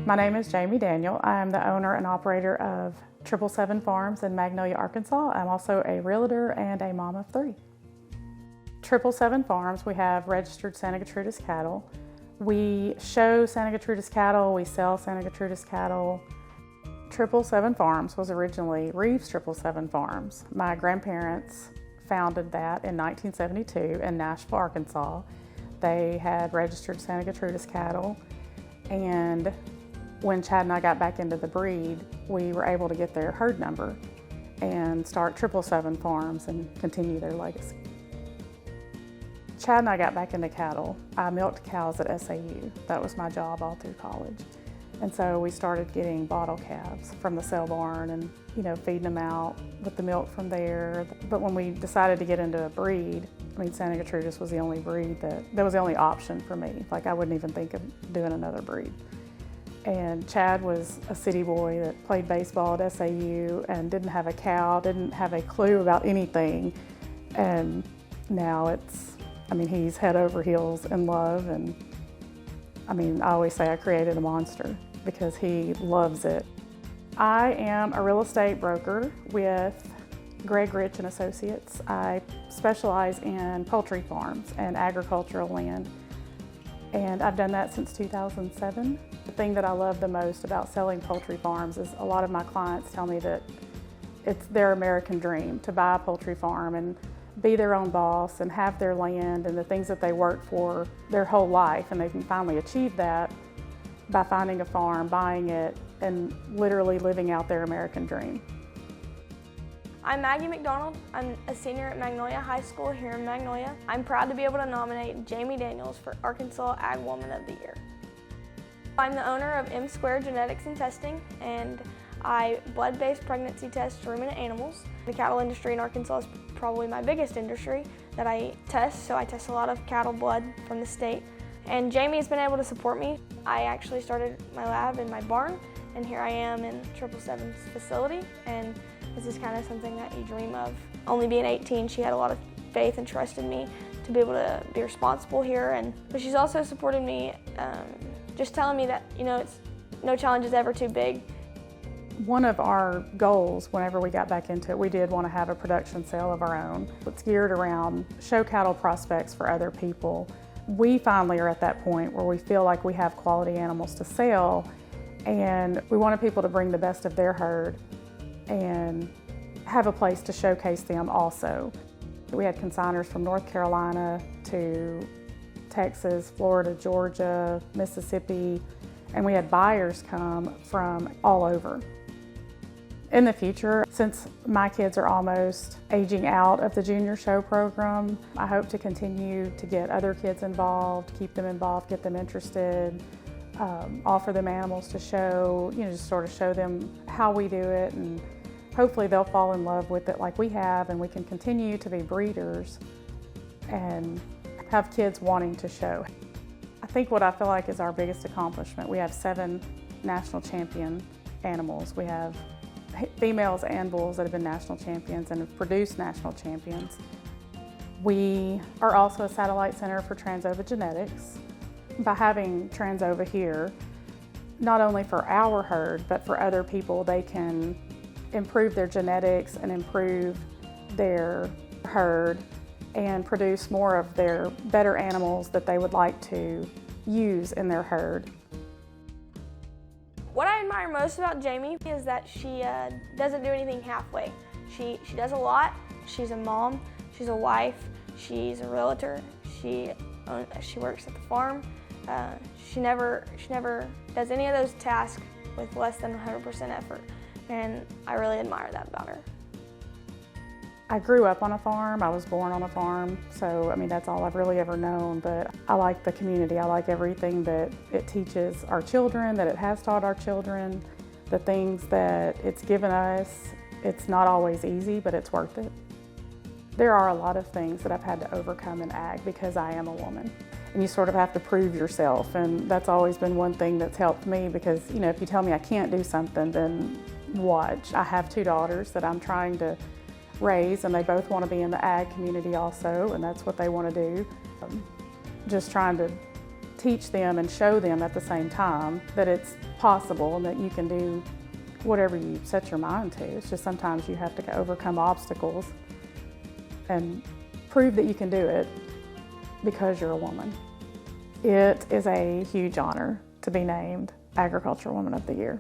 My name is Jamie Daniel. I am the owner and operator of 777 Farms in Magnolia, Arkansas. I'm also a realtor and a mom of 3. 777 Farms, we have registered Santa Gertrudis cattle. We show Santa Gertrudis cattle, we sell Santa Gertrudis cattle. 777 Farms was originally Reeves 777 Farms. My grandparents founded that in 1972 in Nashville, Arkansas. They had registered Santa Gertrudis cattle, and when Chad and I got back into the breed, we were able to get their herd number and start 777 Farms and continue their legacy. Chad and I got back into cattle. I milked cows at SAU. That was my job all through college. And so we started getting bottle calves from the sale barn and, feeding them out with the milk from there. But when we decided to get into a breed, Santa Gertrudis was the only breed that was the only option for me. Like, I wouldn't even think of doing another breed. And Chad was a city boy that played baseball at SAU and didn't have a cow, didn't have a clue about anything. And now he's head over heels in love. And I always say I created a monster because he loves it. I am a real estate broker with Greg Rich and Associates. I specialize in poultry farms and agricultural land, and I've done that since 2007. The thing that I love the most about selling poultry farms is a lot of my clients tell me that it's their American dream to buy a poultry farm and be their own boss and have their land and the things that they worked for their whole life, and they can finally achieve that by finding a farm, buying it, and literally living out their American dream. I'm Maggie McDonald. I'm a senior at Magnolia High School here in Magnolia. I'm proud to be able to nominate Jamie Daniels for Arkansas Ag Woman of the Year. I'm the owner of M Squared Genetics and Testing, and I blood-based pregnancy test ruminant animals. The cattle industry in Arkansas is probably my biggest industry that I test, so I test a lot of cattle blood from the state. And Jamie has been able to support me. I actually started my lab in my barn, and here I am in 777's facility, and this is kind of something that you dream of. Only being 18, she had a lot of faith and trust in me to be able to be responsible here, but she's also supported me, just telling me that no challenge is ever too big. One of our goals whenever we got back into it, we did want to have a production sale of our own. It's geared around show cattle prospects for other people. We finally are at that point where we feel like we have quality animals to sell, and we wanted people to bring the best of their herd and have a place to showcase them also. We had consigners from North Carolina to Texas, Florida, Georgia, Mississippi, and we had buyers come from all over. In the future, since my kids are almost aging out of the junior show program, I hope to continue to get other kids involved, keep them involved, get them interested, offer them animals to show, just sort of show them how we do it, and hopefully they'll fall in love with it like we have, and we can continue to be breeders and have kids wanting to show. I think what I feel like is our biggest accomplishment, we have 7 national champion animals. We have females and bulls that have been national champions and have produced national champions. We are also a satellite center for Transova Genetics. By having Transova here, not only for our herd, but for other people, they can improve their genetics and improve their herd and produce more of their better animals that they would like to use in their herd. What I admire most about Jamie is that she doesn't do anything halfway. She does a lot. She's a mom, she's a wife, she's a realtor, she works at the farm. She never does any of those tasks with less than 100% effort, and I really admire that about her. I grew up on a farm. I was born on a farm, so that's all I've really ever known, but I like the community. I like everything that it teaches our children, that it has taught our children, the things that it's given us. It's not always easy, but it's worth it. There are a lot of things that I've had to overcome in ag because I am a woman, and you sort of have to prove yourself, and that's always been one thing that's helped me because, if you tell me I can't do something, then watch. I have 2 daughters that I'm trying to raise, and they both want to be in the ag community also, and that's what they want to do. Just trying to teach them and show them at the same time that it's possible and that you can do whatever you set your mind to. It's just sometimes you have to overcome obstacles and prove that you can do it because you're a woman. It is a huge honor to be named Agriculture Woman of the Year.